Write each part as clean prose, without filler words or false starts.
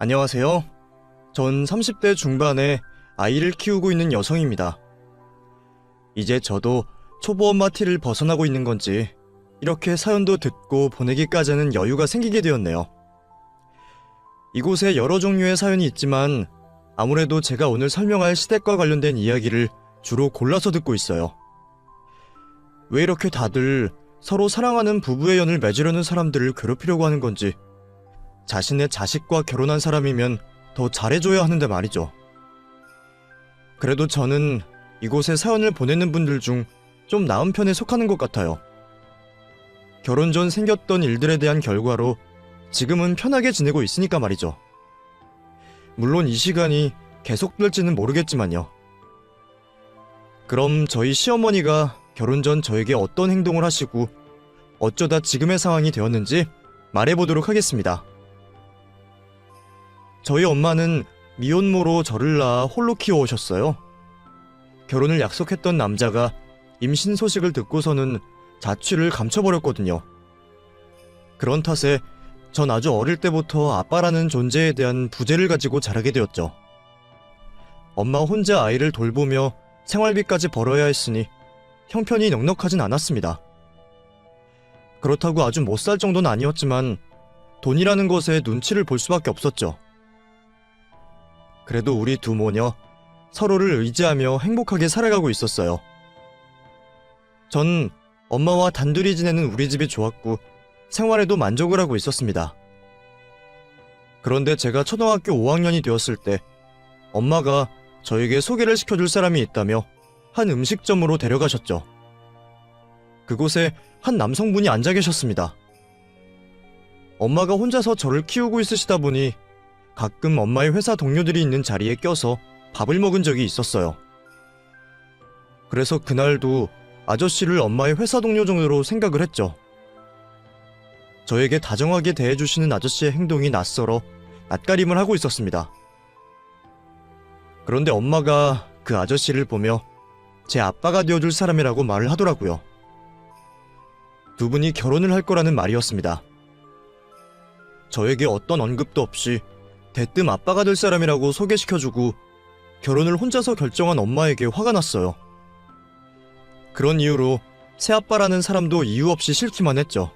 안녕하세요. 전 30대 중반에 아이를 키우고 있는 여성입니다. 이제 저도 초보엄마 티를 벗어나고 있는 건지 이렇게 사연도 듣고 보내기까지 하는 여유가 생기게 되었네요. 이곳에 여러 종류의 사연이 있지만 아무래도 제가 오늘 설명할 시댁과 관련된 이야기를 주로 골라서 듣고 있어요. 왜 이렇게 다들 서로 사랑하는 부부의 연을 맺으려는 사람들을 괴롭히려고 하는 건지, 자신의 자식과 결혼한 사람이면 더 잘해줘야 하는데 말이죠. 그래도 저는 이곳에 사연을 보내는 분들 중 좀 나은 편에 속하는 것 같아요. 결혼 전 생겼던 일들에 대한 결과로 지금은 편하게 지내고 있으니까 말이죠. 물론 이 시간이 계속될지는 모르겠지만요. 그럼 저희 시어머니가 결혼 전 저에게 어떤 행동을 하시고 어쩌다 지금의 상황이 되었는지 말해보도록 하겠습니다. 저희 엄마는 미혼모로 저를 낳아 홀로 키워오셨어요. 결혼을 약속했던 남자가 임신 소식을 듣고서는 자취를 감춰버렸거든요. 그런 탓에 전 아주 어릴 때부터 아빠라는 존재에 대한 부재를 가지고 자라게 되었죠. 엄마 혼자 아이를 돌보며 생활비까지 벌어야 했으니 형편이 넉넉하진 않았습니다. 그렇다고 아주 못 살 정도는 아니었지만 돈이라는 것에 눈치를 볼 수밖에 없었죠. 그래도 우리 두 모녀 서로를 의지하며 행복하게 살아가고 있었어요. 전 엄마와 단둘이 지내는 우리 집이 좋았고 생활에도 만족을 하고 있었습니다. 그런데 제가 초등학교 5학년이 되었을 때 엄마가 저에게 소개를 시켜줄 사람이 있다며 한 음식점으로 데려가셨죠. 그곳에 한 남성분이 앉아 계셨습니다. 엄마가 혼자서 저를 키우고 있으시다 보니 가끔 엄마의 회사 동료들이 있는 자리에 껴서 밥을 먹은 적이 있었어요. 그래서 그날도 아저씨를 엄마의 회사 동료 정도로 생각을 했죠. 저에게 다정하게 대해주시는 아저씨의 행동이 낯설어 낯가림을 하고 있었습니다. 그런데 엄마가 그 아저씨를 보며 제 아빠가 되어줄 사람이라고 말을 하더라고요. 두 분이 결혼을 할 거라는 말이었습니다. 저에게 어떤 언급도 없이 대뜸 아빠가 될 사람이라고 소개시켜주고 결혼을 혼자서 결정한 엄마에게 화가 났어요. 그런 이유로 새아빠라는 사람도 이유 없이 싫기만 했죠.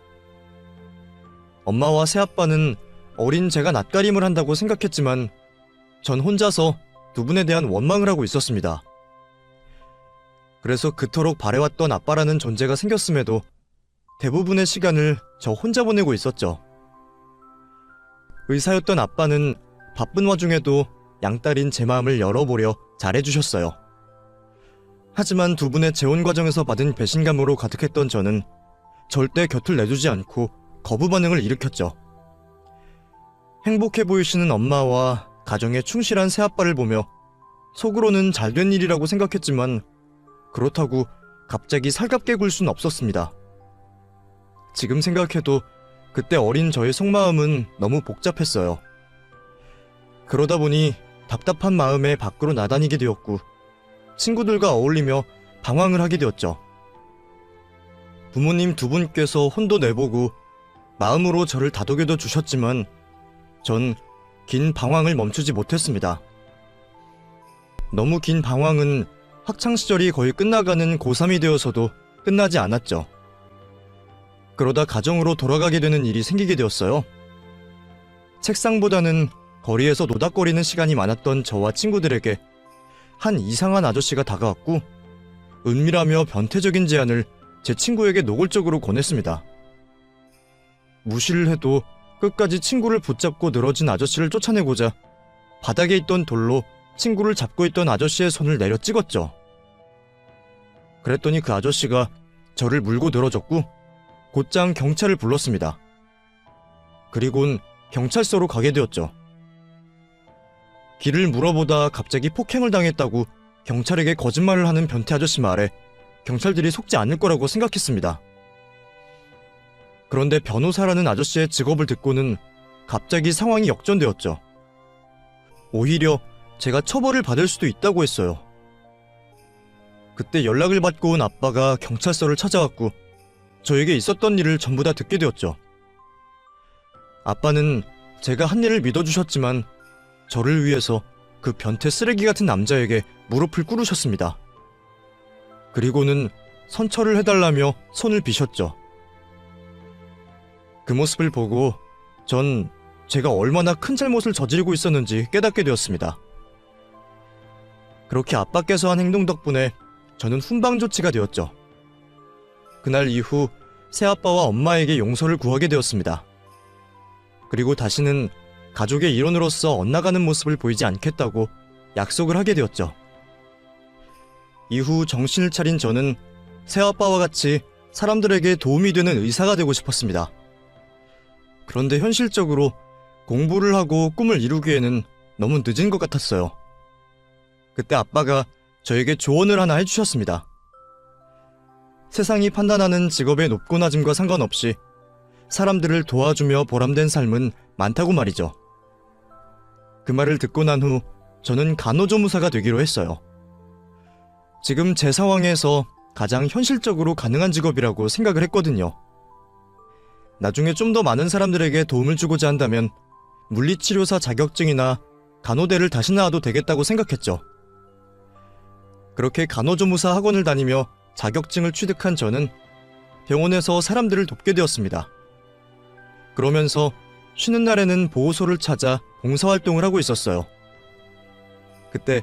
엄마와 새아빠는 어린 제가 낯가림을 한다고 생각했지만 전 혼자서 두 분에 대한 원망을 하고 있었습니다. 그래서 그토록 바래왔던 아빠라는 존재가 생겼음에도 대부분의 시간을 저 혼자 보내고 있었죠. 의사였던 아빠는 바쁜 와중에도 양딸인 제 마음을 열어보려 잘해주셨어요. 하지만 두 분의 재혼 과정에서 받은 배신감으로 가득했던 저는 절대 곁을 내두지 않고 거부 반응을 일으켰죠. 행복해 보이시는 엄마와 가정에 충실한 새아빠를 보며 속으로는 잘된 일이라고 생각했지만 그렇다고 갑자기 살갑게 굴 수는 없었습니다. 지금 생각해도 그때 어린 저의 속마음은 너무 복잡했어요. 그러다 보니 답답한 마음에 밖으로 나다니게 되었고 친구들과 어울리며 방황을 하게 되었죠. 부모님 두 분께서 혼도 내보고 마음으로 저를 다독여도 주셨지만 전 긴 방황을 멈추지 못했습니다. 너무 긴 방황은 학창시절이 거의 끝나가는 고3이 되어서도 끝나지 않았죠. 그러다 가정으로 돌아가게 되는 일이 생기게 되었어요. 책상보다는 거리에서 노닥거리는 시간이 많았던 저와 친구들에게 한 이상한 아저씨가 다가왔고 은밀하며 변태적인 제안을 제 친구에게 노골적으로 권했습니다. 무시를 해도 끝까지 친구를 붙잡고 늘어진 아저씨를 쫓아내고자 바닥에 있던 돌로 친구를 잡고 있던 아저씨의 손을 내려 찍었죠. 그랬더니 그 아저씨가 저를 물고 늘어졌고 곧장 경찰을 불렀습니다. 그리곤 경찰서로 가게 되었죠. 길을 물어보다 갑자기 폭행을 당했다고 경찰에게 거짓말을 하는 변태 아저씨 말에 경찰들이 속지 않을 거라고 생각했습니다. 그런데 변호사라는 아저씨의 직업을 듣고는 갑자기 상황이 역전되었죠. 오히려 제가 처벌을 받을 수도 있다고 했어요. 그때 연락을 받고 온 아빠가 경찰서를 찾아왔고 저에게 있었던 일을 전부 다 듣게 되었죠. 아빠는 제가 한 일을 믿어주셨지만 저를 위해서 그 변태 쓰레기 같은 남자에게 무릎을 꿇으셨습니다. 그리고는 선처를 해달라며 손을 비셨죠. 그 모습을 보고 전 제가 얼마나 큰 잘못을 저지르고 있었는지 깨닫게 되었습니다. 그렇게 아빠께서 한 행동 덕분에 저는 훈방조치가 되었죠. 그날 이후 새아빠와 엄마에게 용서를 구하게 되었습니다. 그리고 다시는 가족의 일원으로서 엇나가는 모습을 보이지 않겠다고 약속을 하게 되었죠. 이후 정신을 차린 저는 새아빠와 같이 사람들에게 도움이 되는 의사가 되고 싶었습니다. 그런데 현실적으로 공부를 하고 꿈을 이루기에는 너무 늦은 것 같았어요. 그때 아빠가 저에게 조언을 하나 해주셨습니다. 세상이 판단하는 직업의 높고 낮음과 상관없이 사람들을 도와주며 보람된 삶은 많다고 말이죠. 그 말을 듣고 난 후 저는 간호조무사가 되기로 했어요. 지금 제 상황에서 가장 현실적으로 가능한 직업이라고 생각을 했거든요. 나중에 좀 더 많은 사람들에게 도움을 주고자 한다면 물리치료사 자격증이나 간호대를 다시 나와도 되겠다고 생각했죠. 그렇게 간호조무사 학원을 다니며 자격증을 취득한 저는 병원에서 사람들을 돕게 되었습니다. 그러면서 쉬는 날에는 보호소를 찾아 봉사활동을 하고 있었어요. 그때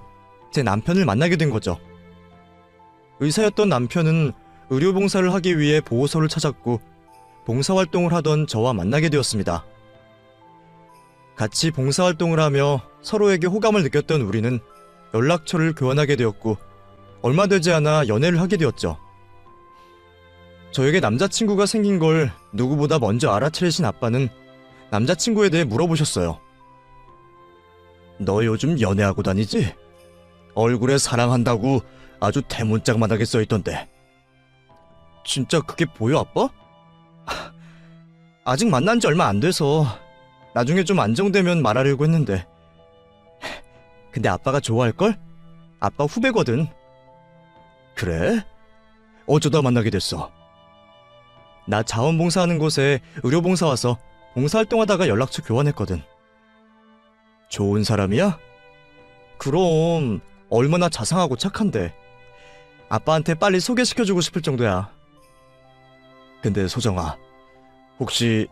제 남편을 만나게 된 거죠. 의사였던 남편은 의료봉사를 하기 위해 보호소를 찾았고 봉사활동을 하던 저와 만나게 되었습니다. 같이 봉사활동을 하며 서로에게 호감을 느꼈던 우리는 연락처를 교환하게 되었고 얼마 되지 않아 연애를 하게 되었죠. 저에게 남자친구가 생긴 걸 누구보다 먼저 알아차리신 아빠는 남자친구에 대해 물어보셨어요. 너 요즘 연애하고 다니지? 얼굴에 사랑한다고 아주 대문짝만하게 써있던데. 진짜 그게 보여, 아빠? 아직 만난 지 얼마 안 돼서 나중에 좀 안정되면 말하려고 했는데. 근데 아빠가 좋아할걸? 아빠 후배거든. 그래? 어쩌다 만나게 됐어? 나 자원봉사하는 곳에 의료봉사 와서 봉사활동하다가 연락처 교환했거든. 좋은 사람이야? 그럼 얼마나 자상하고 착한데. 아빠한테 빨리 소개시켜주고 싶을 정도야. 근데 소정아, 혹시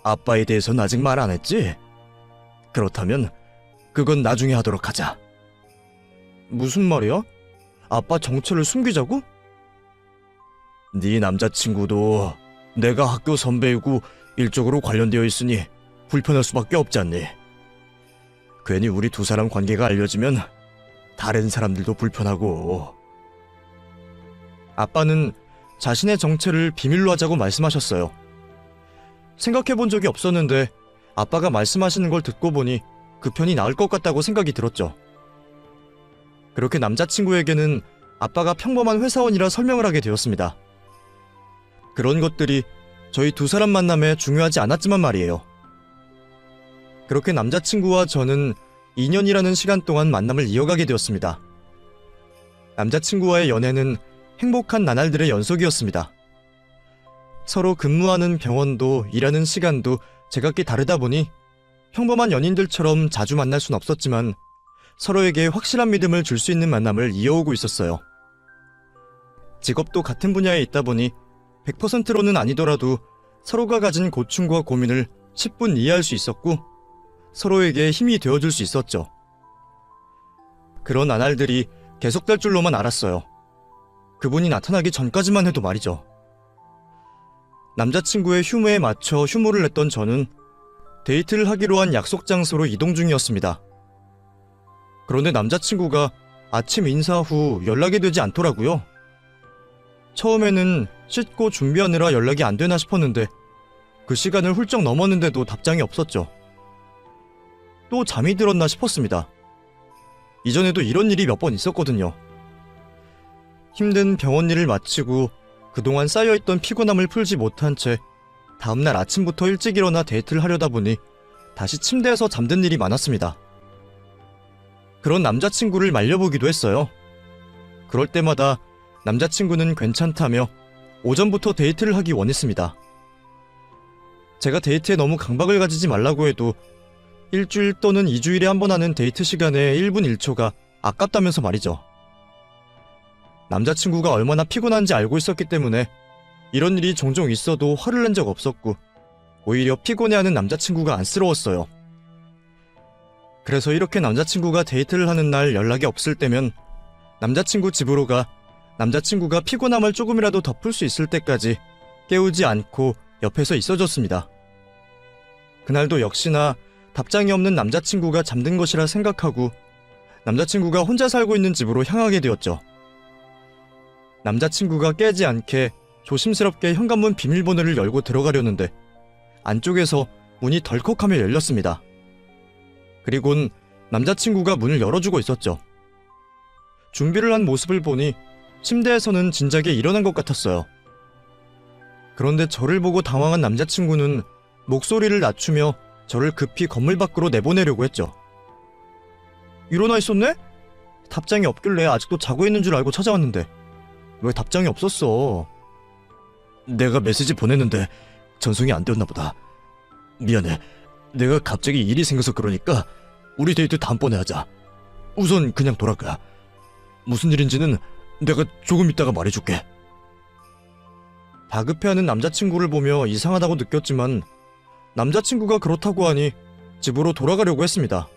아빠에 대해서는 아직 말 안 했지? 그렇다면 그건 나중에 하도록 하자. 무슨 말이야? 아빠 정체를 숨기자고? 네 남자친구도 내가 학교 선배이고 일적으로 관련되어 있으니 불편할 수밖에 없지 않니? 괜히 우리 두 사람 관계가 알려지면 다른 사람들도 불편하고. 아빠는 자신의 정체를 비밀로 하자고 말씀하셨어요. 생각해본 적이 없었는데 아빠가 말씀하시는 걸 듣고 보니 그 편이 나을 것 같다고 생각이 들었죠. 그렇게 남자친구에게는 아빠가 평범한 회사원이라 설명을 하게 되었습니다. 그런 것들이 저희 두 사람 만남에 중요하지 않았지만 말이에요. 그렇게 남자친구와 저는 2년이라는 시간 동안 만남을 이어가게 되었습니다. 남자친구와의 연애는 행복한 나날들의 연속이었습니다. 서로 근무하는 병원도 일하는 시간도 제각기 다르다 보니 평범한 연인들처럼 자주 만날 순 없었지만 서로에게 확실한 믿음을 줄 수 있는 만남을 이어오고 있었어요. 직업도 같은 분야에 있다 보니 100%로는 아니더라도 서로가 가진 고충과 고민을 10분 이해할 수 있었고 서로에게 힘이 되어줄 수 있었죠. 그런 나날들이 계속될 줄로만 알았어요. 그분이 나타나기 전까지만 해도 말이죠. 남자친구의 휴무에 맞춰 휴무를 냈던 저는 데이트를 하기로 한 약속 장소로 이동 중이었습니다. 그런데 남자친구가 아침 인사 후 연락이 되지 않더라고요. 처음에는 씻고 준비하느라 연락이 안 되나 싶었는데 그 시간을 훌쩍 넘었는데도 답장이 없었죠. 또 잠이 들었나 싶었습니다. 이전에도 이런 일이 몇 번 있었거든요. 힘든 병원 일을 마치고 그동안 쌓여있던 피곤함을 풀지 못한 채 다음날 아침부터 일찍 일어나 데이트를 하려다 보니 다시 침대에서 잠든 일이 많았습니다. 그런 남자친구를 말려보기도 했어요. 그럴 때마다 남자친구는 괜찮다며 오전부터 데이트를 하기 원했습니다. 제가 데이트에 너무 강박을 가지지 말라고 해도 일주일 또는 2주일에 한 번 하는 데이트 시간에 1분 1초가 아깝다면서 말이죠. 남자친구가 얼마나 피곤한지 알고 있었기 때문에 이런 일이 종종 있어도 화를 낸 적 없었고 오히려 피곤해하는 남자친구가 안쓰러웠어요. 그래서 이렇게 남자친구가 데이트를 하는 날 연락이 없을 때면 남자친구 집으로 가 남자친구가 피곤함을 조금이라도 덮을 수 있을 때까지 깨우지 않고 옆에서 있어줬습니다. 그날도 역시나 답장이 없는 남자친구가 잠든 것이라 생각하고 남자친구가 혼자 살고 있는 집으로 향하게 되었죠. 남자친구가 깨지 않게 조심스럽게 현관문 비밀번호를 열고 들어가려는데 안쪽에서 문이 덜컥하며 열렸습니다. 그리곤 남자친구가 문을 열어주고 있었죠. 준비를 한 모습을 보니 침대에서는 진작에 일어난 것 같았어요. 그런데 저를 보고 당황한 남자친구는 목소리를 낮추며 저를 급히 건물 밖으로 내보내려고 했죠. 일어나 있었네? 답장이 없길래 아직도 자고 있는 줄 알고 찾아왔는데 왜 답장이 없었어? 내가 메시지 보냈는데 전송이 안 되었나 보다. 미안해. 내가 갑자기 일이 생겨서 그러니까 우리 데이트 다음번에 하자. 우선 그냥 돌아가. 무슨 일인지는 내가 조금 있다가 말해줄게. 다급해하는 남자친구를 보며 이상하다고 느꼈지만 남자친구가 그렇다고 하니 집으로 돌아가려고 했습니다.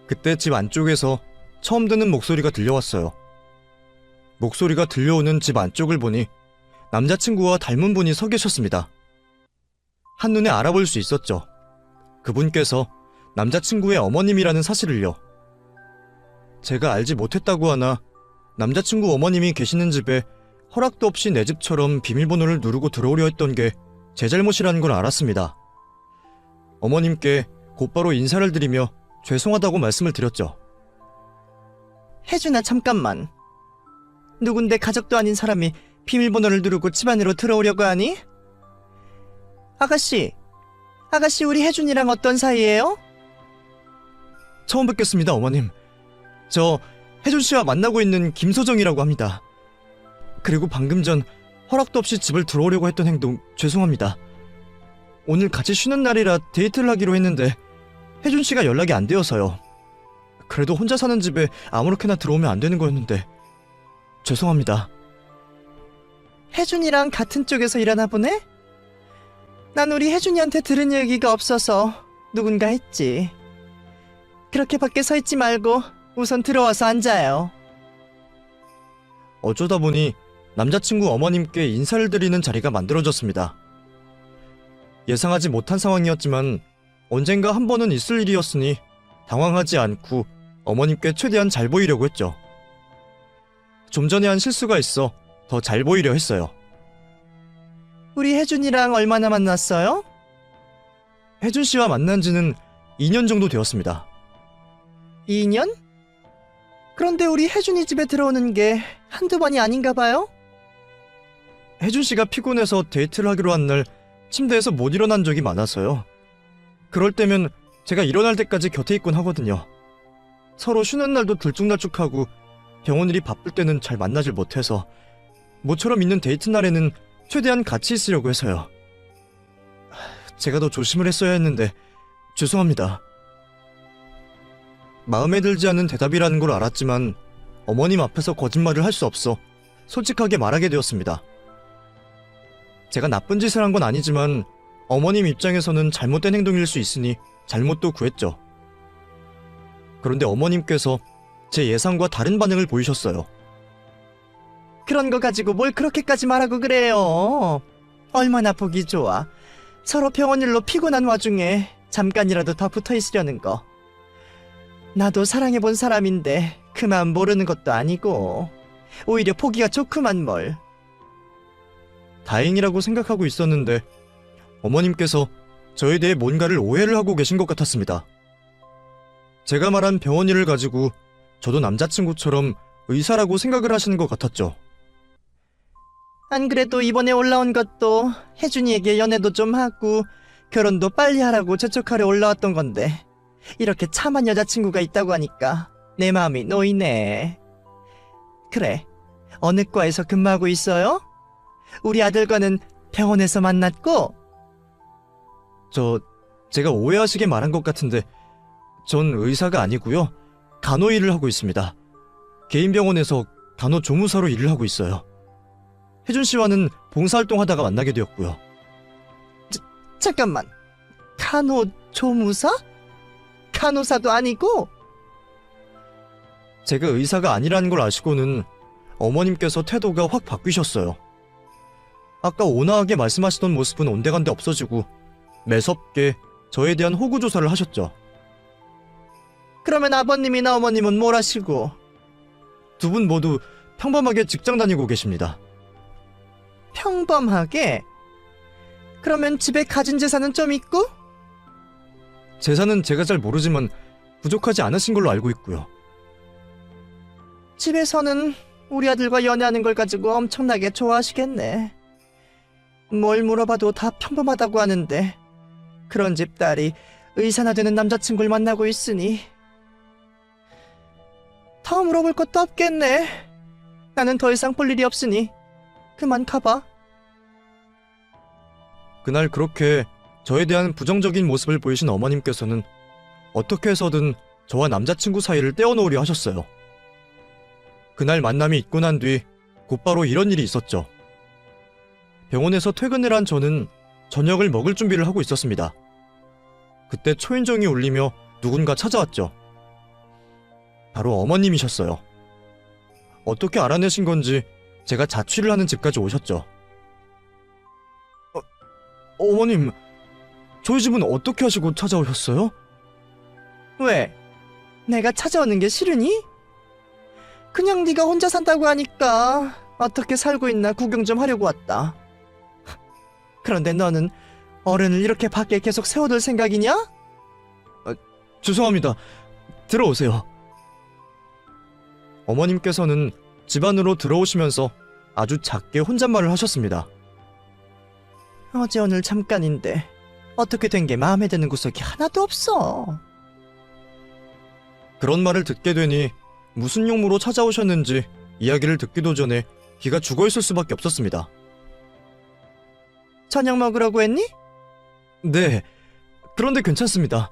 그때 집 안쪽에서 처음 듣는 목소리가 들려왔어요. 목소리가 들려오는 집 안쪽을 보니 남자친구와 닮은 분이 서 계셨습니다. 한눈에 알아볼 수 있었죠. 그분께서 남자친구의 어머님이라는 사실을요. 제가 알지 못했다고 하나 남자친구 어머님이 계시는 집에 허락도 없이 내 집처럼 비밀번호를 누르고 들어오려 했던 게 제 잘못이라는 걸 알았습니다. 어머님께 곧바로 인사를 드리며 죄송하다고 말씀을 드렸죠. 혜준아, 잠깐만. 누군데 가족도 아닌 사람이 비밀번호를 누르고 집 안으로 들어오려고 하니? 아가씨 우리 혜준이랑 어떤 사이예요? 처음 뵙겠습니다, 어머님. 저 혜준씨와 만나고 있는 김소정이라고 합니다. 그리고 방금 전 허락도 없이 집을 들어오려고 했던 행동 죄송합니다. 오늘 같이 쉬는 날이라 데이트를 하기로 했는데 혜준씨가 연락이 안 되어서요. 그래도 혼자 사는 집에 아무렇게나 들어오면 안 되는 거였는데 죄송합니다. 혜준이랑 같은 쪽에서 일하나 보네? 난 우리 혜준이한테 들은 얘기가 없어서 누군가 했지. 그렇게 밖에 서 있지 말고 우선 들어와서 앉아요. 어쩌다 보니 남자친구 어머님께 인사를 드리는 자리가 만들어졌습니다. 예상하지 못한 상황이었지만 언젠가 한 번은 있을 일이었으니 당황하지 않고 어머님께 최대한 잘 보이려고 했죠. 좀 전에 한 실수가 있어 더 잘 보이려 했어요. 우리 혜준이랑 얼마나 만났어요? 혜준 씨와 만난 지는 2년 정도 되었습니다. 2년? 그런데 우리 혜준이 집에 들어오는 게 한두 번이 아닌가 봐요? 혜준 씨가 피곤해서 데이트를 하기로 한 날 침대에서 못 일어난 적이 많아서요. 그럴 때면 제가 일어날 때까지 곁에 있곤 하거든요. 서로 쉬는 날도 들쭉날쭉하고 병원 일이 바쁠 때는 잘 만나질 못해서 모처럼 있는 데이트 날에는 최대한 같이 있으려고 해서요. 제가 더 조심을 했어야 했는데 죄송합니다. 마음에 들지 않는 대답이라는 걸 알았지만 어머님 앞에서 거짓말을 할 수 없어 솔직하게 말하게 되었습니다. 제가 나쁜 짓을 한 건 아니지만 어머님 입장에서는 잘못된 행동일 수 있으니 잘못도 구했죠. 그런데 어머님께서 제 예상과 다른 반응을 보이셨어요. 그런 거 가지고 뭘 그렇게까지 말하고 그래요. 얼마나 보기 좋아. 서로 병원 일로 피곤한 와중에 잠깐이라도 더 붙어 있으려는 거. 나도 사랑해본 사람인데 그 마음 모르는 것도 아니고 오히려 보기가 좋구만 뭘. 다행이라고 생각하고 있었는데 어머님께서 저에 대해 뭔가를 오해를 하고 계신 것 같았습니다. 제가 말한 병원 일을 가지고 저도 남자친구처럼 의사라고 생각을 하시는 것 같았죠. 안 그래도 이번에 올라온 것도 혜준이에게 연애도 좀 하고 결혼도 빨리 하라고 재촉하려 올라왔던 건데 이렇게 참한 여자친구가 있다고 하니까 내 마음이 놓이네. 그래, 어느 과에서 근무하고 있어요? 우리 아들과는 병원에서 만났고? 저 제가 오해하시게 말한 것 같은데 전 의사가 아니고요. 간호 일을 하고 있습니다. 개인 병원에서 간호조무사로 일을 하고 있어요. 혜준 씨와는 봉사활동하다가 만나게 되었고요. 잠깐만. 간호조무사? 간호사도 아니고? 제가 의사가 아니라는 걸 아시고는 어머님께서 태도가 확 바뀌셨어요. 아까 온화하게 말씀하시던 모습은 온데간데 없어지고 매섭게 저에 대한 호구 조사를 하셨죠. 그러면 아버님이나 어머님은 뭘 하시고? 두 분 모두 평범하게 직장 다니고 계십니다. 평범하게? 그러면 집에 가진 재산은 좀 있고? 재산은 제가 잘 모르지만 부족하지 않으신 걸로 알고 있고요. 집에서는 우리 아들과 연애하는 걸 가지고 엄청나게 좋아하시겠네. 뭘 물어봐도 다 평범하다고 하는데 그런 집 딸이 의사나 되는 남자친구를 만나고 있으니 더 물어볼 것도 없겠네. 나는 더 이상 볼 일이 없으니 그만 가봐. 그날 그렇게 저에 대한 부정적인 모습을 보이신 어머님께서는 어떻게 해서든 저와 남자친구 사이를 떼어놓으려 하셨어요. 그날 만남이 있고 난 뒤 곧바로 이런 일이 있었죠. 병원에서 퇴근을 한 저는 저녁을 먹을 준비를 하고 있었습니다. 그때 초인종이 울리며 누군가 찾아왔죠. 바로 어머님이셨어요. 어떻게 알아내신 건지 제가 자취를 하는 집까지 오셨죠. 어머님, 저희 집은 어떻게 하시고 찾아오셨어요? 왜? 내가 찾아오는 게 싫으니? 그냥 네가 혼자 산다고 하니까 어떻게 살고 있나 구경 좀 하려고 왔다. 그런데 너는 어른을 이렇게 밖에 계속 세워둘 생각이냐? 죄송합니다. 들어오세요. 어머님께서는 집 안으로 들어오시면서 아주 작게 혼잣말을 하셨습니다. 어제 오늘 잠깐인데 어떻게 된 게 마음에 드는 구석이 하나도 없어. 그런 말을 듣게 되니 무슨 용무로 찾아오셨는지 이야기를 듣기도 전에 기가 죽어있을 수밖에 없었습니다. 저녁 먹으려고 했니? 네, 그런데 괜찮습니다.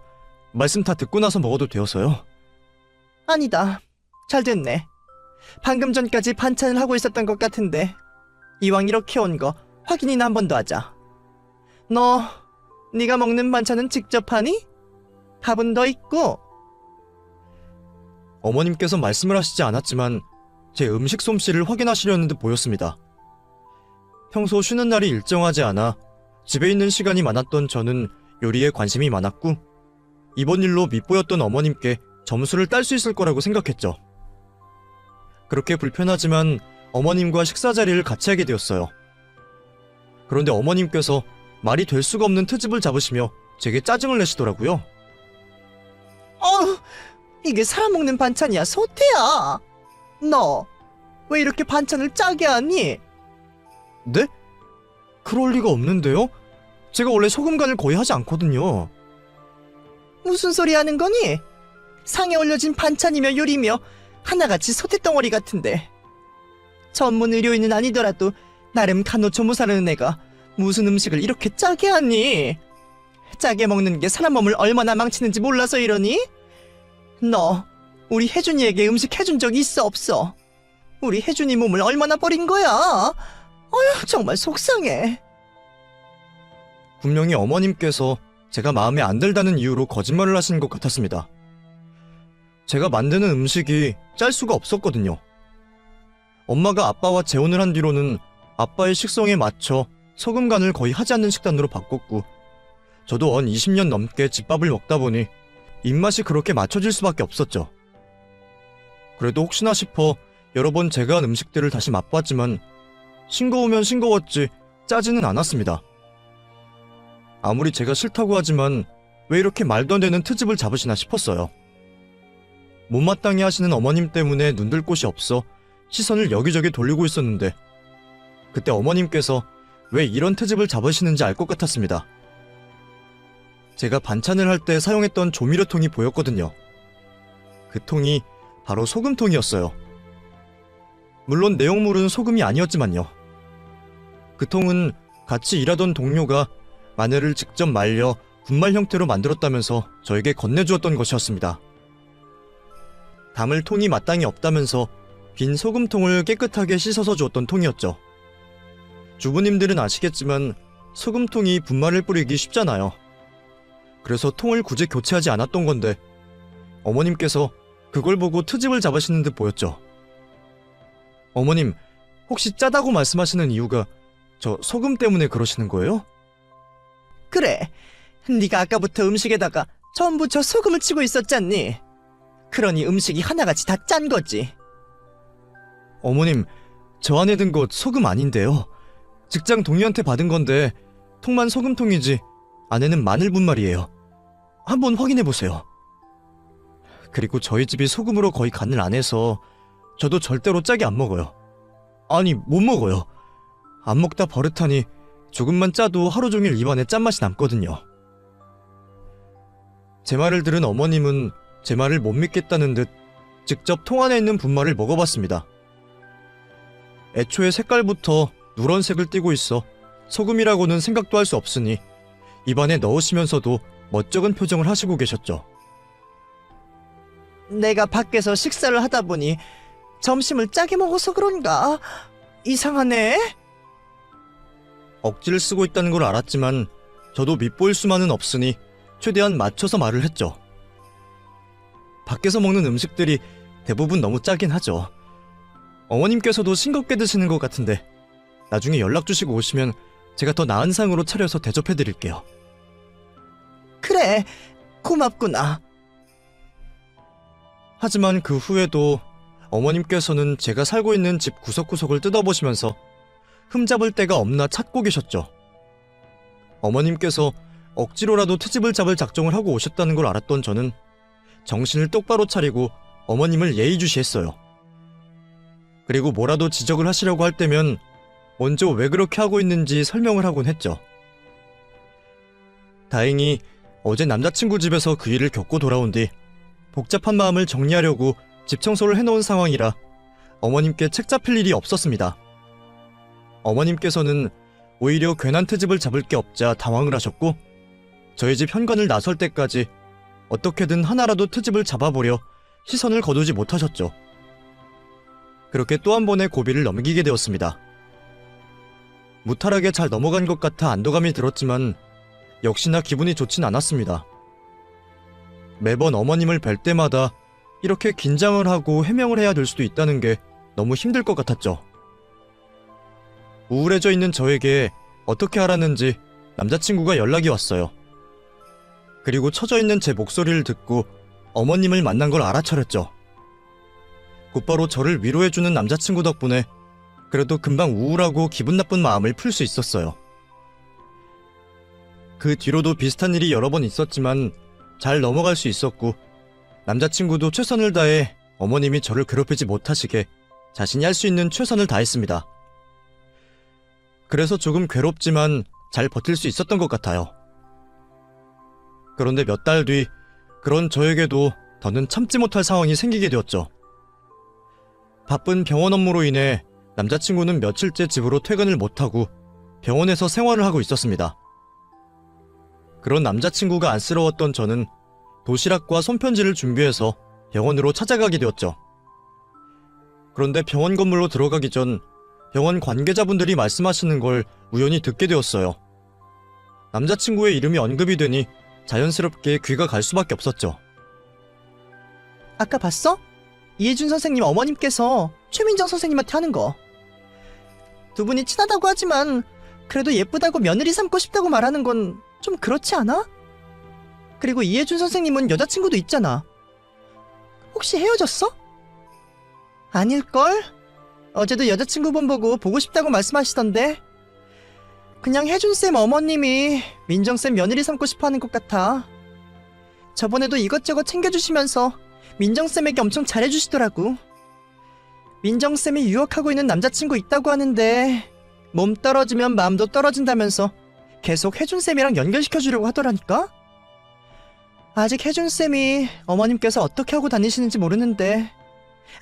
말씀 다 듣고 나서 먹어도 되어서요. 아니다. 잘 됐네. 방금 전까지 반찬을 하고 있었던 것 같은데 이왕 이렇게 온 거 확인이나 한 번 더 하자. 너 네가 먹는 반찬은 직접 하니? 밥은 더 있고. 어머님께서 말씀을 하시지 않았지만 제 음식 솜씨를 확인하시려는 듯 보였습니다. 평소 쉬는 날이 일정하지 않아 집에 있는 시간이 많았던 저는 요리에 관심이 많았고 이번 일로 밉보였던 어머님께 점수를 딸 수 있을 거라고 생각했죠. 그렇게 불편하지만 어머님과 식사 자리를 같이 하게 되었어요. 그런데 어머님께서 말이 될 수가 없는 트집을 잡으시며 제게 짜증을 내시더라고요. 이게 사람 먹는 반찬이야, 소태야. 너 왜 이렇게 반찬을 짜게 하니? 네? 그럴 리가 없는데요? 제가 원래 소금 간을 거의 하지 않거든요. 무슨 소리 하는 거니? 상에 올려진 반찬이며 요리며 하나같이 소태덩어리 같은데. 전문 의료인은 아니더라도 나름 간호조무사라는 애가 무슨 음식을 이렇게 짜게 하니? 짜게 먹는 게 사람 몸을 얼마나 망치는지 몰라서 이러니? 너 우리 혜준이에게 음식 해준 적이 있어 없어? 우리 혜준이 몸을 얼마나 버린 거야? 어휴, 정말 속상해. 분명히 어머님께서 제가 마음에 안 들다는 이유로 거짓말을 하시는 것 같았습니다. 제가 만드는 음식이 짤 수가 없었거든요. 엄마가 아빠와 재혼을 한 뒤로는 아빠의 식성에 맞춰 소금 간을 거의 하지 않는 식단으로 바꿨고 저도 언 20년 넘게 집밥을 먹다 보니 입맛이 그렇게 맞춰질 수밖에 없었죠. 그래도 혹시나 싶어 여러 번 제가 한 음식들을 다시 맛봤지만 싱거우면 싱거웠지 짜지는 않았습니다. 아무리 제가 싫다고 하지만 왜 이렇게 말도 안 되는 트집을 잡으시나 싶었어요. 못마땅해 하시는 어머님 때문에 눈들 곳이 없어 시선을 여기저기 돌리고 있었는데 그때 어머님께서 왜 이런 트집을 잡으시는지 알 것 같았습니다. 제가 반찬을 할 때 사용했던 조미료통이 보였거든요. 그 통이 바로 소금통이었어요. 물론 내용물은 소금이 아니었지만요. 그 통은 같이 일하던 동료가 마늘을 직접 말려 분말 형태로 만들었다면서 저에게 건네주었던 것이었습니다. 담을 통이 마땅히 없다면서 빈 소금통을 깨끗하게 씻어서 주었던 통이었죠. 주부님들은 아시겠지만 소금통이 분말을 뿌리기 쉽잖아요. 그래서 통을 굳이 교체하지 않았던 건데 어머님께서 그걸 보고 트집을 잡으시는 듯 보였죠. 어머님, 혹시 짜다고 말씀하시는 이유가 저 소금 때문에 그러시는 거예요? 그래, 네가 아까부터 음식에다가 전부 저 소금을 치고 있었잖니. 그러니 음식이 하나같이 다 짠 거지. 어머님, 저 안에 든 거 소금 아닌데요. 직장 동료한테 받은 건데 통만 소금통이지 안에는 마늘 분말이에요. 한번 확인해보세요. 그리고 저희 집이 소금으로 거의 간을 안 해서 저도 절대로 짜게 안 먹어요. 아니, 못 먹어요. 안 먹다 버릇하니 조금만 짜도 하루 종일 입안에 짠맛이 남거든요. 제 말을 들은 어머님은 제 말을 못 믿겠다는 듯 직접 통 안에 있는 분말을 먹어봤습니다. 애초에 색깔부터 누런색을 띠고 있어 소금이라고는 생각도 할 수 없으니 입안에 넣으시면서도 멋쩍은 표정을 하시고 계셨죠. 내가 밖에서 식사를 하다 보니 점심을 짜게 먹어서 그런가? 이상하네. 억지를 쓰고 있다는 걸 알았지만 저도 밉보일 수만은 없으니 최대한 맞춰서 말을 했죠. 밖에서 먹는 음식들이 대부분 너무 짜긴 하죠. 어머님께서도 싱겁게 드시는 것 같은데 나중에 연락 주시고 오시면 제가 더 나은 상으로 차려서 대접해드릴게요. 그래, 고맙구나. 하지만 그 후에도 어머님께서는 제가 살고 있는 집 구석구석을 뜯어보시면서 흠잡을 데가 없나 찾고 계셨죠. 어머님께서 억지로라도 트집을 잡을 작정을 하고 오셨다는 걸 알았던 저는 정신을 똑바로 차리고 어머님을 예의주시했어요. 그리고 뭐라도 지적을 하시려고 할 때면 먼저 왜 그렇게 하고 있는지 설명을 하곤 했죠. 다행히 어제 남자친구 집에서 그 일을 겪고 돌아온 뒤 복잡한 마음을 정리하려고 집 청소를 해놓은 상황이라 어머님께 책 잡힐 일이 없었습니다. 어머님께서는 오히려 괜한 트집을 잡을 게 없자 당황을 하셨고 저희 집 현관을 나설 때까지 어떻게든 하나라도 트집을 잡아보려 시선을 거두지 못하셨죠. 그렇게 또 한 번의 고비를 넘기게 되었습니다. 무탈하게 잘 넘어간 것 같아 안도감이 들었지만 역시나 기분이 좋진 않았습니다. 매번 어머님을 뵐 때마다 이렇게 긴장을 하고 해명을 해야 될 수도 있다는 게 너무 힘들 것 같았죠. 우울해져 있는 저에게 어떻게 하라는지 남자친구가 연락이 왔어요. 그리고 처져 있는 제 목소리를 듣고 어머님을 만난 걸 알아차렸죠. 곧바로 저를 위로해주는 남자친구 덕분에 그래도 금방 우울하고 기분 나쁜 마음을 풀 수 있었어요. 그 뒤로도 비슷한 일이 여러 번 있었지만 잘 넘어갈 수 있었고 남자친구도 최선을 다해 어머님이 저를 괴롭히지 못하시게 자신이 할 수 있는 최선을 다했습니다. 그래서 조금 괴롭지만 잘 버틸 수 있었던 것 같아요. 그런데 몇 달 뒤 그런 저에게도 더는 참지 못할 상황이 생기게 되었죠. 바쁜 병원 업무로 인해 남자친구는 며칠째 집으로 퇴근을 못하고 병원에서 생활을 하고 있었습니다. 그런 남자친구가 안쓰러웠던 저는 도시락과 손편지를 준비해서 병원으로 찾아가게 되었죠. 그런데 병원 건물로 들어가기 전 병원 관계자분들이 말씀하시는 걸 우연히 듣게 되었어요. 남자친구의 이름이 언급이 되니 자연스럽게 귀가 갈 수밖에 없었죠. 아까 봤어? 이혜준 선생님 어머님께서 최민정 선생님한테 하는 거. 두 분이 친하다고 하지만 그래도 예쁘다고 며느리 삼고 싶다고 말하는 건 좀 그렇지 않아? 그리고 이혜준 선생님은 여자친구도 있잖아. 혹시 헤어졌어? 아닐걸? 어제도 여자친구분 보고 싶다고 말씀하시던데. 그냥 혜준쌤 어머님이 민정쌤 며느리 삼고 싶어하는 것 같아. 저번에도 이것저것 챙겨주시면서 민정쌤에게 엄청 잘해주시더라고. 민정쌤이 유학하고 있는 남자친구 있다고 하는데 몸 떨어지면 마음도 떨어진다면서 계속 혜준쌤이랑 연결시켜주려고 하더라니까? 아직 혜준쌤이 어머님께서 어떻게 하고 다니시는지 모르는데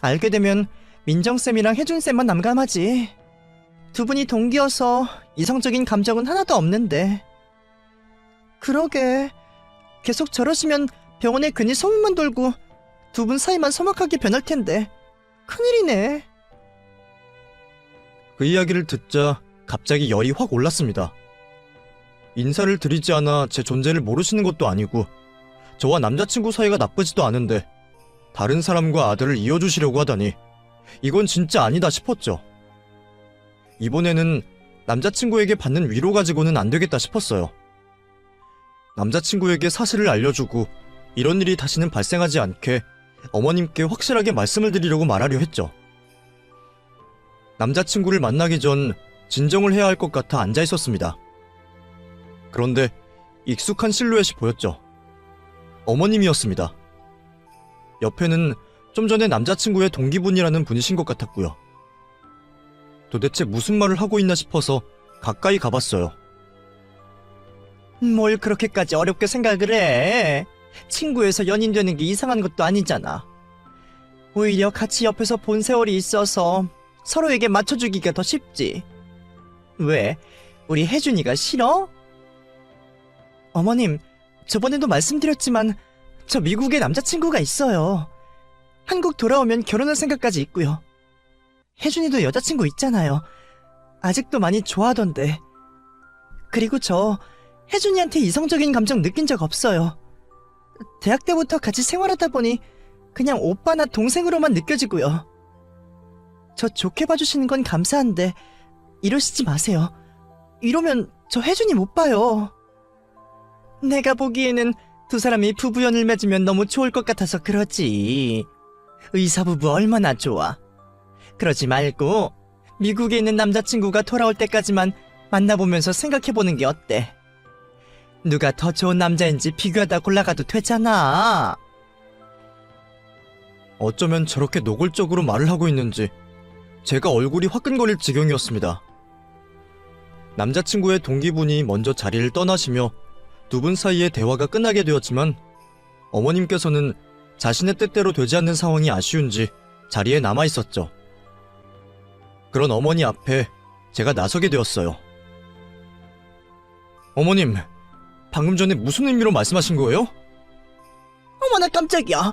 알게 되면 민정쌤이랑 혜준쌤만 남감하지. 두 분이 동기여서 이성적인 감정은 하나도 없는데. 그러게. 계속 저러시면 병원에 괜히 소문만 돌고 두 분 사이만 서먹하게 변할 텐데 큰일이네. 그 이야기를 듣자 갑자기 열이 확 올랐습니다. 인사를 드리지 않아 제 존재를 모르시는 것도 아니고 저와 남자친구 사이가 나쁘지도 않은데 다른 사람과 아들을 이어주시려고 하다니 이건 진짜 아니다 싶었죠. 이번에는 남자친구에게 받는 위로 가지고는 안 되겠다 싶었어요. 남자친구에게 사실을 알려주고 이런 일이 다시는 발생하지 않게 어머님께 확실하게 말씀을 드리려고 말하려 했죠. 남자친구를 만나기 전 진정을 해야 할 것 같아 앉아 있었습니다. 그런데 익숙한 실루엣이 보였죠. 어머님이었습니다. 옆에는 좀 전에 남자친구의 동기분이라는 분이신 것 같았고요. 도대체 무슨 말을 하고 있나 싶어서 가까이 가봤어요. 뭘 그렇게까지 어렵게 생각을 해. 친구에서 연인 되는 게 이상한 것도 아니잖아. 오히려 같이 옆에서 본 세월이 있어서 서로에게 맞춰주기가 더 쉽지. 왜? 우리 혜준이가 싫어? 어머님, 저번에도 말씀드렸지만 저 미국에 남자친구가 있어요. 한국 돌아오면 결혼할 생각까지 있고요. 혜준이도 여자친구 있잖아요. 아직도 많이 좋아하던데. 그리고 저 혜준이한테 이성적인 감정 느낀 적 없어요. 대학 때부터 같이 생활하다 보니 그냥 오빠나 동생으로만 느껴지고요. 저 좋게 봐주시는 건 감사한데 이러시지 마세요. 이러면 저 혜준이 못 봐요. 내가 보기에는 두 사람이 부부연을 맺으면 너무 좋을 것 같아서 그러지. 의사부부 얼마나 좋아. 그러지 말고 미국에 있는 남자친구가 돌아올 때까지만 만나보면서 생각해보는 게 어때? 누가 더 좋은 남자인지 비교하다 골라가도 되잖아. 어쩌면 저렇게 노골적으로 말을 하고 있는지 제가 얼굴이 화끈거릴 지경이었습니다. 남자친구의 동기분이 먼저 자리를 떠나시며 두 분 사이의 대화가 끝나게 되었지만 어머님께서는 자신의 뜻대로 되지 않는 상황이 아쉬운지 자리에 남아있었죠. 그런 어머니 앞에 제가 나서게 되었어요. 어머님, 방금 전에 무슨 의미로 말씀하신 거예요? 어머나 깜짝이야.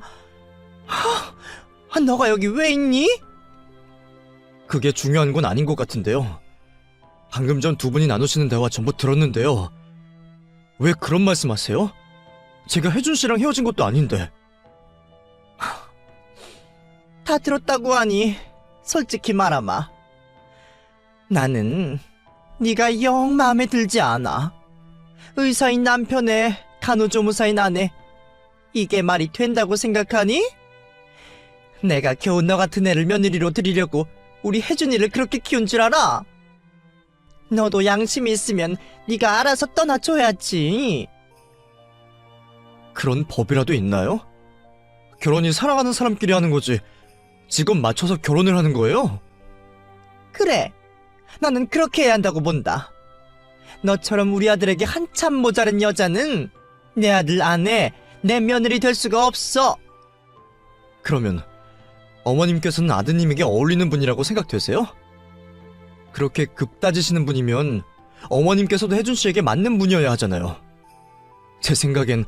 너가 여기 왜 있니? 그게 중요한 건 아닌 것 같은데요. 방금 전 두 분이 나누시는 대화 전부 들었는데요. 왜 그런 말씀하세요? 제가 혜준 씨랑 헤어진 것도 아닌데. 다 들었다고 하니 솔직히 말하마. 나는 네가 영 마음에 들지 않아. 의사인 남편에 간호조무사인 아내, 이게 말이 된다고 생각하니? 내가 겨우 너 같은 애를 며느리로 들이려고 우리 혜준이를 그렇게 키운 줄 알아? 너도 양심이 있으면 네가 알아서 떠나줘야지. 그런 법이라도 있나요? 결혼이 사랑하는 사람끼리 하는 거지 직업 맞춰서 결혼을 하는 거예요? 그래, 나는 그렇게 해야 한다고 본다. 너처럼 우리 아들에게 한참 모자른 여자는 내 아들 아내, 내 며느리 될 수가 없어. 그러면 어머님께서는 아드님에게 어울리는 분이라고 생각되세요? 그렇게 급 따지시는 분이면 어머님께서도 혜준 씨에게 맞는 분이어야 하잖아요. 제 생각엔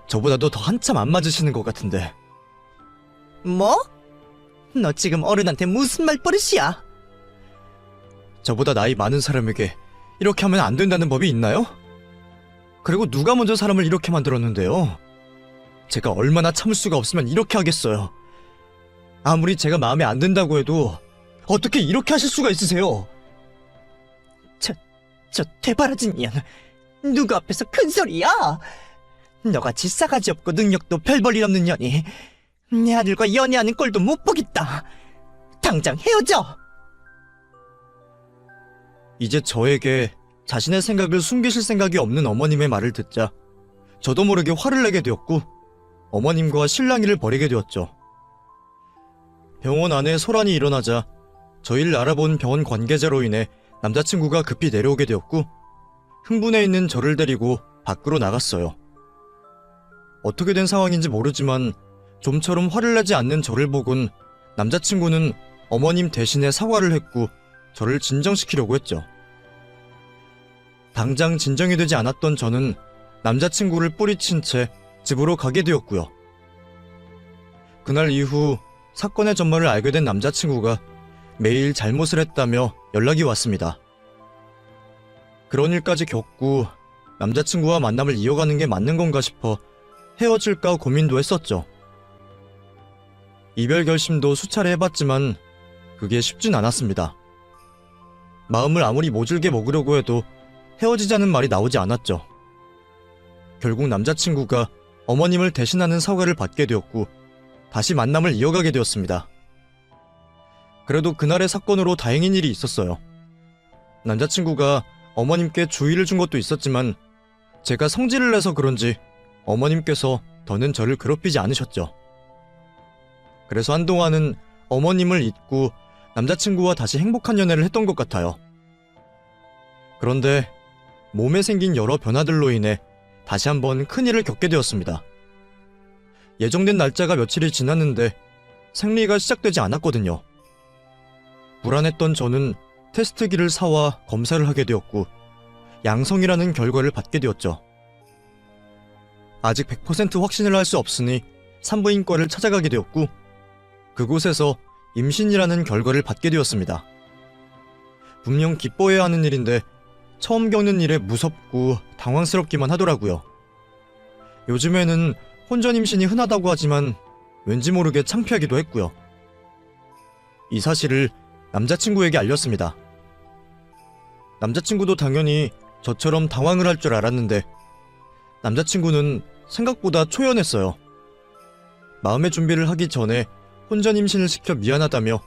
저보다도 더 한참 안 맞으시는 것 같은데. 뭐? 너 지금 어른한테 무슨 말버릇이야? 저보다 나이 많은 사람에게 이렇게 하면 안 된다는 법이 있나요? 그리고 누가 먼저 사람을 이렇게 만들었는데요? 제가 얼마나 참을 수가 없으면 이렇게 하겠어요. 아무리 제가 마음에 안 든다고 해도 어떻게 이렇게 하실 수가 있으세요? 저 되바라진 년, 누구 앞에서 큰 소리야? 너같이 싸가지 없고 능력도 별 볼 일 없는 년이 내 아들과 연애하는 꼴도 못 보겠다. 당장 헤어져! 이제 저에게 자신의 생각을 숨기실 생각이 없는 어머님의 말을 듣자 저도 모르게 화를 내게 되었고 어머님과 실랑이를 벌이게 되었죠. 병원 안에 소란이 일어나자 저희를 알아본 병원 관계자로 인해 남자친구가 급히 내려오게 되었고 흥분해 있는 저를 데리고 밖으로 나갔어요. 어떻게 된 상황인지 모르지만 좀처럼 화를 내지 않는 저를 보곤 남자친구는 어머님 대신에 사과를 했고 저를 진정시키려고 했죠. 당장 진정이 되지 않았던 저는 남자친구를 뿌리친 채 집으로 가게 되었고요. 그날 이후 사건의 전말을 알게 된 남자친구가 매일 잘못을 했다며 연락이 왔습니다. 그런 일까지 겪고 남자친구와 만남을 이어가는 게 맞는 건가 싶어 헤어질까 고민도 했었죠. 이별 결심도 수차례 해봤지만 그게 쉽진 않았습니다. 마음을 아무리 모질게 먹으려고 해도 헤어지자는 말이 나오지 않았죠. 결국 남자친구가 어머님을 대신하는 사과를 받게 되었고 다시 만남을 이어가게 되었습니다. 그래도 그날의 사건으로 다행인 일이 있었어요. 남자친구가 어머님께 주의를 준 것도 있었지만 제가 성질을 내서 그런지 어머님께서 더는 저를 괴롭히지 않으셨죠. 그래서 한동안은 어머님을 잊고 남자친구와 다시 행복한 연애를 했던 것 같아요. 그런데 몸에 생긴 여러 변화들로 인해 다시 한번 큰일을 겪게 되었습니다. 예정된 날짜가 며칠이 지났는데 생리가 시작되지 않았거든요. 불안했던 저는 테스트기를 사와 검사를 하게 되었고 양성이라는 결과를 받게 되었죠. 아직 100% 확신을 할 수 없으니 산부인과를 찾아가게 되었고 그곳에서 임신이라는 결과를 받게 되었습니다. 분명 기뻐해야 하는 일인데 처음 겪는 일에 무섭고 당황스럽기만 하더라고요. 요즘에는 혼전 임신이 흔하다고 하지만 왠지 모르게 창피하기도 했고요. 이 사실을 남자친구에게 알렸습니다. 남자친구도 당연히 저처럼 당황을 할 줄 알았는데 남자친구는 생각보다 초연했어요. 마음의 준비를 하기 전에 혼전 임신을 시켜 미안하다며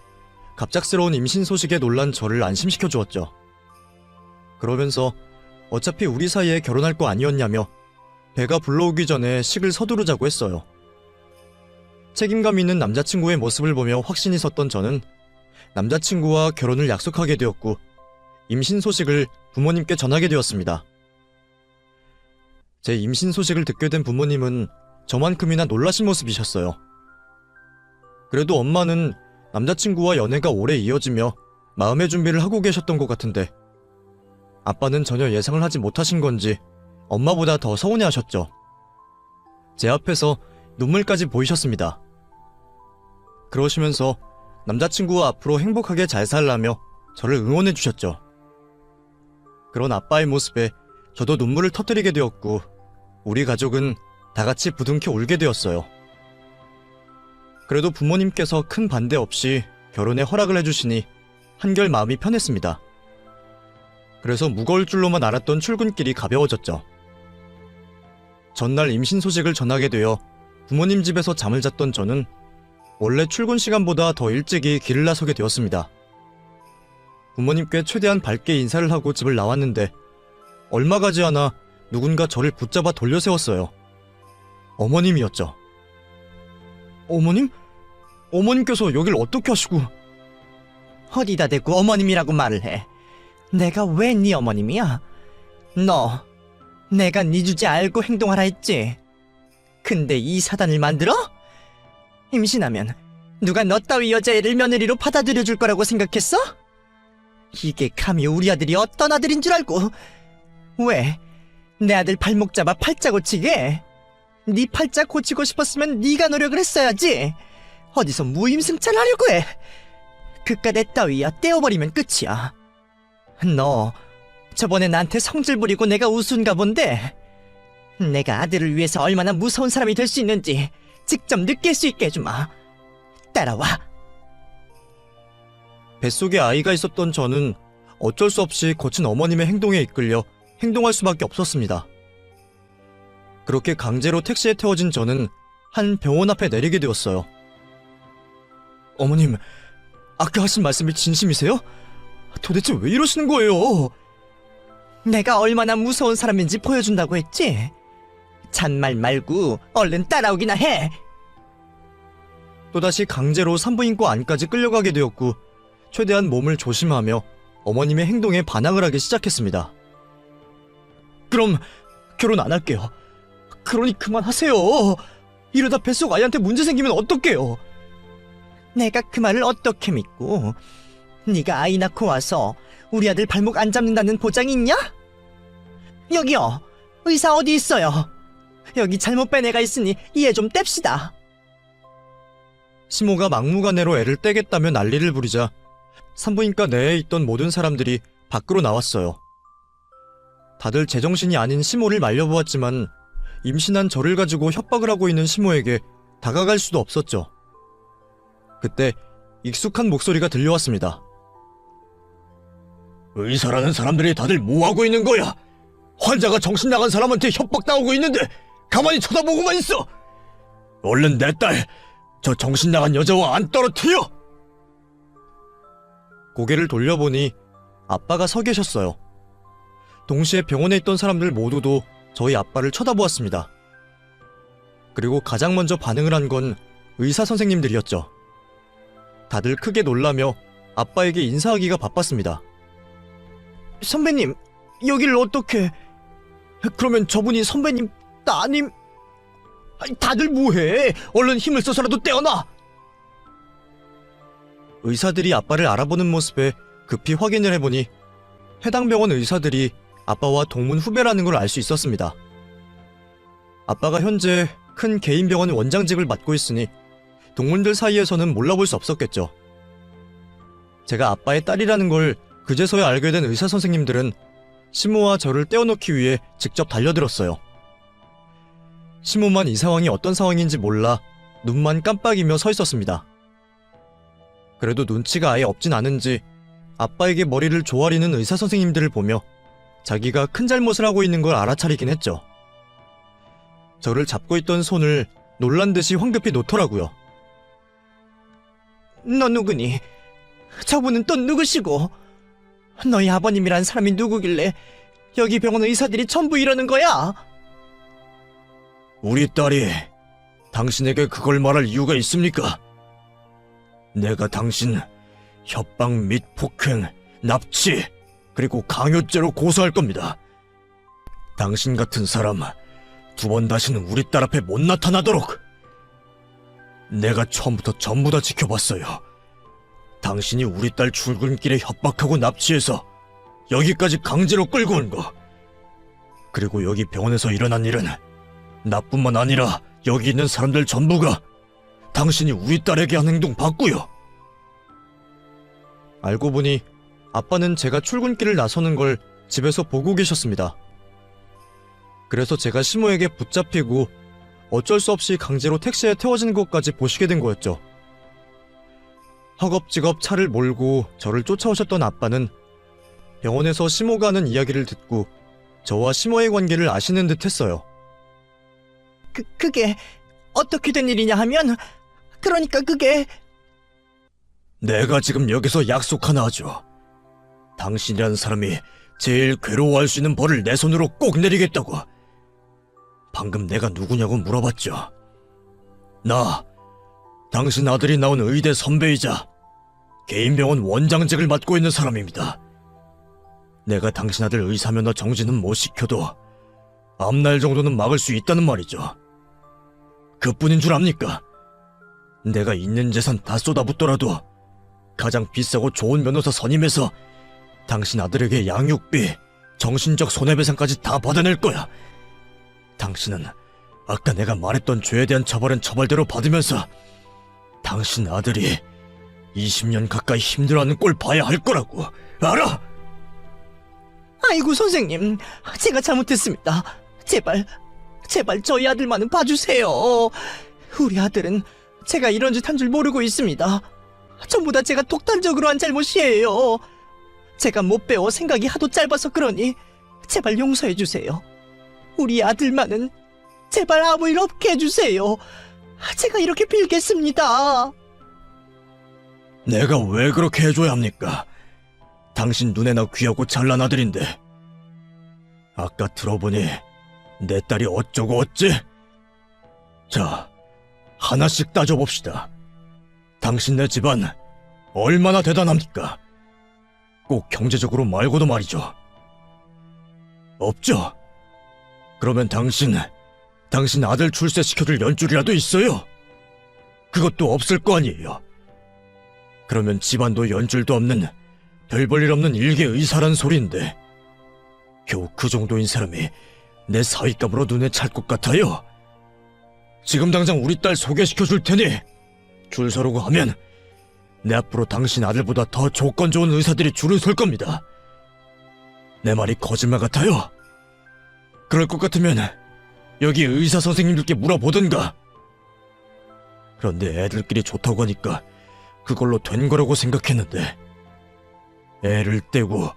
갑작스러운 임신 소식에 놀란 저를 안심시켜 주었죠. 그러면서 어차피 우리 사이에 결혼할 거 아니었냐며 배가 불러오기 전에 식을 서두르자고 했어요. 책임감 있는 남자친구의 모습을 보며 확신이 섰던 저는 남자친구와 결혼을 약속하게 되었고 임신 소식을 부모님께 전하게 되었습니다. 제 임신 소식을 듣게 된 부모님은 저만큼이나 놀라신 모습이셨어요. 그래도 엄마는 남자친구와 연애가 오래 이어지며 마음의 준비를 하고 계셨던 것 같은데 아빠는 전혀 예상을 하지 못하신 건지 엄마보다 더 서운해하셨죠. 제 앞에서 눈물까지 보이셨습니다. 그러시면서 남자친구와 앞으로 행복하게 잘 살라며 저를 응원해 주셨죠. 그런 아빠의 모습에 저도 눈물을 터뜨리게 되었고 우리 가족은 다 같이 부둥켜 울게 되었어요. 그래도 부모님께서 큰 반대 없이 결혼에 허락을 해주시니 한결 마음이 편했습니다. 그래서 무거울 줄로만 알았던 출근길이 가벼워졌죠. 전날 임신 소식을 전하게 되어 부모님 집에서 잠을 잤던 저는 원래 출근 시간보다 더 일찍이 길을 나서게 되었습니다. 부모님께 최대한 밝게 인사를 하고 집을 나왔는데 얼마 가지 않아 누군가 저를 붙잡아 돌려세웠어요. 어머님이었죠. 어머님? 어머님께서 여길 어떻게 하시고... 어디다 대고 어머님이라고 말을 해. 내가 왜 네 어머님이야? 너, 내가 네 주제 알고 행동하라 했지. 근데 이 사단을 만들어? 임신하면 누가 너 따위 여자애를 며느리로 받아들여줄 거라고 생각했어? 이게 감히 우리 아들이 어떤 아들인 줄 알고. 왜? 내 아들 발목 잡아 팔자 고치게? 네 팔자 고치고 싶었으면 네가 노력을 했어야지. 어디서 무임승차를 하려고 해. 그깟 애 따위야 떼어버리면 끝이야. 너 저번에 나한테 성질 부리고 내가 우스운가 본데 내가 아들을 위해서 얼마나 무서운 사람이 될 수 있는지 직접 느낄 수 있게 해주마. 따라와. 뱃속에 아이가 있었던 저는 어쩔 수 없이 거친 어머님의 행동에 이끌려 행동할 수밖에 없었습니다. 그렇게 강제로 택시에 태워진 저는 한 병원 앞에 내리게 되었어요. 어머님, 아까 하신 말씀이 진심이세요? 도대체 왜 이러시는 거예요? 내가 얼마나 무서운 사람인지 보여준다고 했지? 잔말 말고 얼른 따라오기나 해. 또다시 강제로 산부인과 안까지 끌려가게 되었고 최대한 몸을 조심하며 어머님의 행동에 반항을 하기 시작했습니다. 그럼 결혼 안 할게요. 그러니 그만하세요. 이러다 뱃속 아이한테 문제 생기면 어떡해요? 내가 그 말을 어떻게 믿고? 네가 아이 낳고 와서 우리 아들 발목 안 잡는다는 보장이 있냐? 여기요. 의사 어디 있어요? 여기 잘못 뺀 애가 있으니 이해 좀 뗍시다. 시모가 막무가내로 애를 떼겠다며 난리를 부리자 산부인과 내에 있던 모든 사람들이 밖으로 나왔어요. 다들 제정신이 아닌 시모를 말려보았지만 임신한 저를 가지고 협박을 하고 있는 시모에게 다가갈 수도 없었죠. 그때 익숙한 목소리가 들려왔습니다. 의사라는 사람들이 다들 뭐하고 있는 거야? 환자가 정신 나간 사람한테 협박당하고 있는데 가만히 쳐다보고만 있어! 얼른 내 딸, 저 정신 나간 여자와 안 떨어뜨려! 고개를 돌려보니 아빠가 서 계셨어요. 동시에 병원에 있던 사람들 모두도 저희 아빠를 쳐다보았습니다. 그리고 가장 먼저 반응을 한 건 의사 선생님들이었죠. 다들 크게 놀라며 아빠에게 인사하기가 바빴습니다. 선배님, 여기를 어떻게... 그러면 저분이 선배님 따님... 다들 뭐해? 얼른 힘을 써서라도 떼어놔! 의사들이 아빠를 알아보는 모습에 급히 확인을 해보니 해당 병원 의사들이 아빠와 동문 후배라는 걸 알 수 있었습니다. 아빠가 현재 큰 개인 병원 원장직을 맡고 있으니 동문들 사이에서는 몰라볼 수 없었겠죠. 제가 아빠의 딸이라는 걸 그제서야 알게 된 의사 선생님들은 시모와 저를 떼어놓기 위해 직접 달려들었어요. 시모만 이 상황이 어떤 상황인지 몰라 눈만 깜빡이며 서 있었습니다. 그래도 눈치가 아예 없진 않은지 아빠에게 머리를 조아리는 의사 선생님들을 보며 자기가 큰 잘못을 하고 있는 걸 알아차리긴 했죠. 저를 잡고 있던 손을 놀란 듯이 황급히 놓더라고요. 너 누구니? 저분은 또 누구시고? 너희 아버님이란 사람이 누구길래 여기 병원 의사들이 전부 이러는 거야? 우리 딸이 당신에게 그걸 말할 이유가 있습니까? 내가 당신 협박 및 폭행, 납치, 그리고 강요죄로 고소할 겁니다. 당신 같은 사람 두 번 다시는 우리 딸 앞에 못 나타나도록. 내가 처음부터 전부 다 지켜봤어요. 당신이 우리 딸 출근길에 협박하고 납치해서 여기까지 강제로 끌고 온 거. 그리고 여기 병원에서 일어난 일은 나뿐만 아니라 여기 있는 사람들 전부가 당신이 우리 딸에게 한 행동 봤고요. 알고 보니 아빠는 제가 출근길을 나서는 걸 집에서 보고 계셨습니다. 그래서 제가 시모에게 붙잡히고 어쩔 수 없이 강제로 택시에 태워진 것까지 보시게 된 거였죠. 허겁지겁 차를 몰고 저를 쫓아오셨던 아빠는 병원에서 시모가 하는 이야기를 듣고 저와 시모의 관계를 아시는 듯 했어요. 그게 어떻게 된 일이냐 하면, 그러니까 그게... 내가 지금 여기서 약속 하나 하죠. 당신이라는 사람이 제일 괴로워할 수 있는 벌을 내 손으로 꼭 내리겠다고. 방금 내가 누구냐고 물어봤죠. 나, 당신 아들이 나온 의대 선배이자 개인병원 원장직을 맡고 있는 사람입니다. 내가 당신 아들 의사면허 정지는 못 시켜도 앞날 정도는 막을 수 있다는 말이죠. 그뿐인 줄 압니까? 내가 있는 재산 다 쏟아붓더라도 가장 비싸고 좋은 변호사 선임해서 당신 아들에게 양육비, 정신적 손해배상까지 다 받아낼 거야. 당신은 아까 내가 말했던 죄에 대한 처벌은 처벌대로 받으면서 당신 아들이 20년 가까이 힘들어하는 꼴 봐야 할 거라고, 알아? 아이고 선생님, 제가 잘못했습니다. 제발 저희 아들만은 봐주세요. 우리 아들은 제가 이런 짓 한 줄 모르고 있습니다. 전부 다 제가 독단적으로 한 잘못이에요. 제가 못 배워 생각이 하도 짧아서 그러니 제발 용서해주세요. 우리 아들만은 제발 아무 일 없게 해주세요. 제가 이렇게 빌겠습니다. 내가 왜 그렇게 해줘야 합니까? 당신 눈에나 귀하고 잘난 아들인데. 아까 들어보니 내 딸이 어쩌고 어째? 자, 하나씩 따져봅시다. 당신네 집안 얼마나 대단합니까? 꼭 경제적으로 말고도 말이죠. 없죠? 그러면 당신 아들 출세시켜줄 연줄이라도 있어요? 그것도 없을 거 아니에요. 그러면 집안도 연줄도 없는 별 볼 일 없는 일개 의사란 소린데 겨우 그 정도인 사람이 내 사윗감으로 눈에 찰 것 같아요. 지금 당장 우리 딸 소개시켜 줄 테니 줄 서라고 하면 내 앞으로 당신 아들보다 더 조건 좋은 의사들이 줄을 설 겁니다. 내 말이 거짓말 같아요? 그럴 것 같으면 여기 의사 선생님들께 물어보든가. 그런데 애들끼리 좋다고 하니까 그걸로 된 거라고 생각했는데 애를 떼고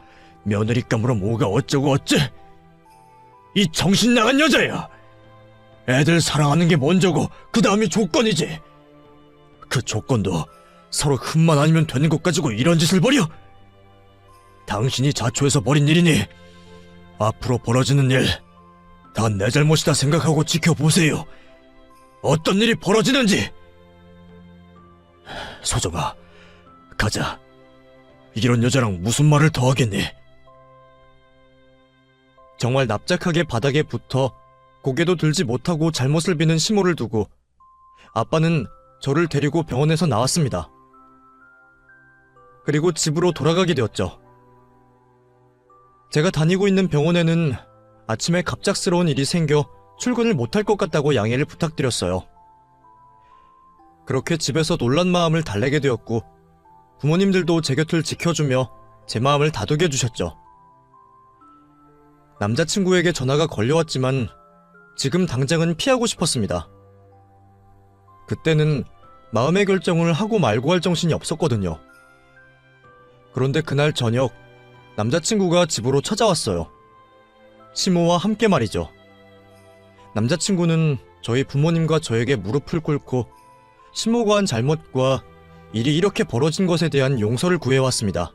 며느리감으로 뭐가 어쩌고 어째? 이 정신 나간 여자야! 애들 사랑하는 게 먼저고 그 다음이 조건이지. 그 조건도 서로 흠만 아니면 되는 것 가지고 이런 짓을 벌여? 당신이 자초해서 벌인 일이니 앞으로 벌어지는 일 다 내 잘못이다 생각하고 지켜보세요. 어떤 일이 벌어지는지. 소정아, 가자. 이런 여자랑 무슨 말을 더 하겠니? 정말 납작하게 바닥에 붙어 고개도 들지 못하고 잘못을 비는 시모를 두고 아빠는 저를 데리고 병원에서 나왔습니다. 그리고 집으로 돌아가게 되었죠. 제가 다니고 있는 병원에는 아침에 갑작스러운 일이 생겨 출근을 못할 것 같다고 양해를 부탁드렸어요. 그렇게 집에서 놀란 마음을 달래게 되었고 부모님들도 제 곁을 지켜주며 제 마음을 다독여 주셨죠. 남자친구에게 전화가 걸려왔지만 지금 당장은 피하고 싶었습니다. 그때는 마음의 결정을 하고 말고 할 정신이 없었거든요. 그런데 그날 저녁 남자친구가 집으로 찾아왔어요. 시모와 함께 말이죠. 남자친구는 저희 부모님과 저에게 무릎을 꿇고 시모가 한 잘못과 일이 이렇게 벌어진 것에 대한 용서를 구해왔습니다.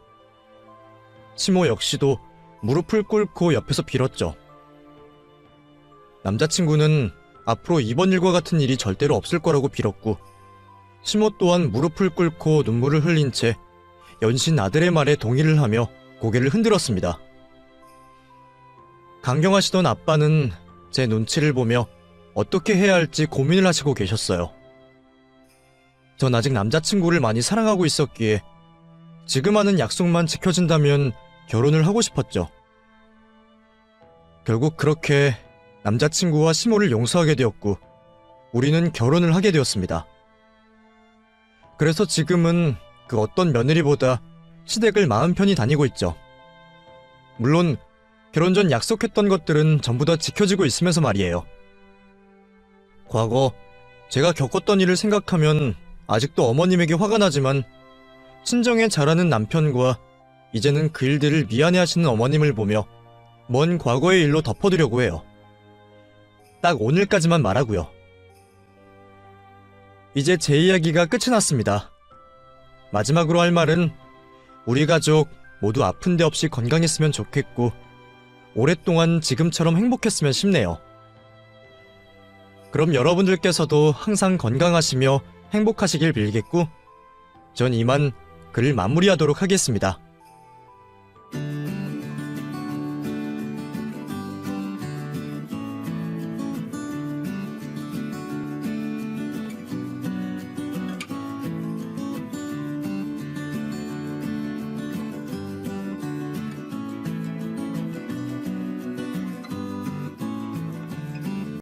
시모 역시도 무릎을 꿇고 옆에서 빌었죠. 남자친구는 앞으로 이번 일과 같은 일이 절대로 없을 거라고 빌었고 시모 또한 무릎을 꿇고 눈물을 흘린 채 연신 아들의 말에 동의를 하며 고개를 흔들었습니다. 강경하시던 아빠는 제 눈치를 보며 어떻게 해야 할지 고민을 하시고 계셨어요. 전 아직 남자친구를 많이 사랑하고 있었기에 지금 하는 약속만 지켜진다면 결혼을 하고 싶었죠. 결국 그렇게 남자친구와 시모를 용서하게 되었고 우리는 결혼을 하게 되었습니다. 그래서 지금은 그 어떤 며느리보다 시댁을 마음 편히 다니고 있죠. 물론 결혼 전 약속했던 것들은 전부 다 지켜지고 있으면서 말이에요. 과거 제가 겪었던 일을 생각하면 아직도 어머님에게 화가 나지만 친정에 잘하는 남편과 이제는 그 일들을 미안해하시는 어머님을 보며 먼 과거의 일로 덮어두려고 해요. 딱 오늘까지만 말하고요. 이제 제 이야기가 끝이 났습니다. 마지막으로 할 말은 우리 가족 모두 아픈 데 없이 건강했으면 좋겠고 오랫동안 지금처럼 행복했으면 싶네요. 그럼 여러분들께서도 항상 건강하시며 행복하시길 빌겠고 전 이만 글을 마무리하도록 하겠습니다.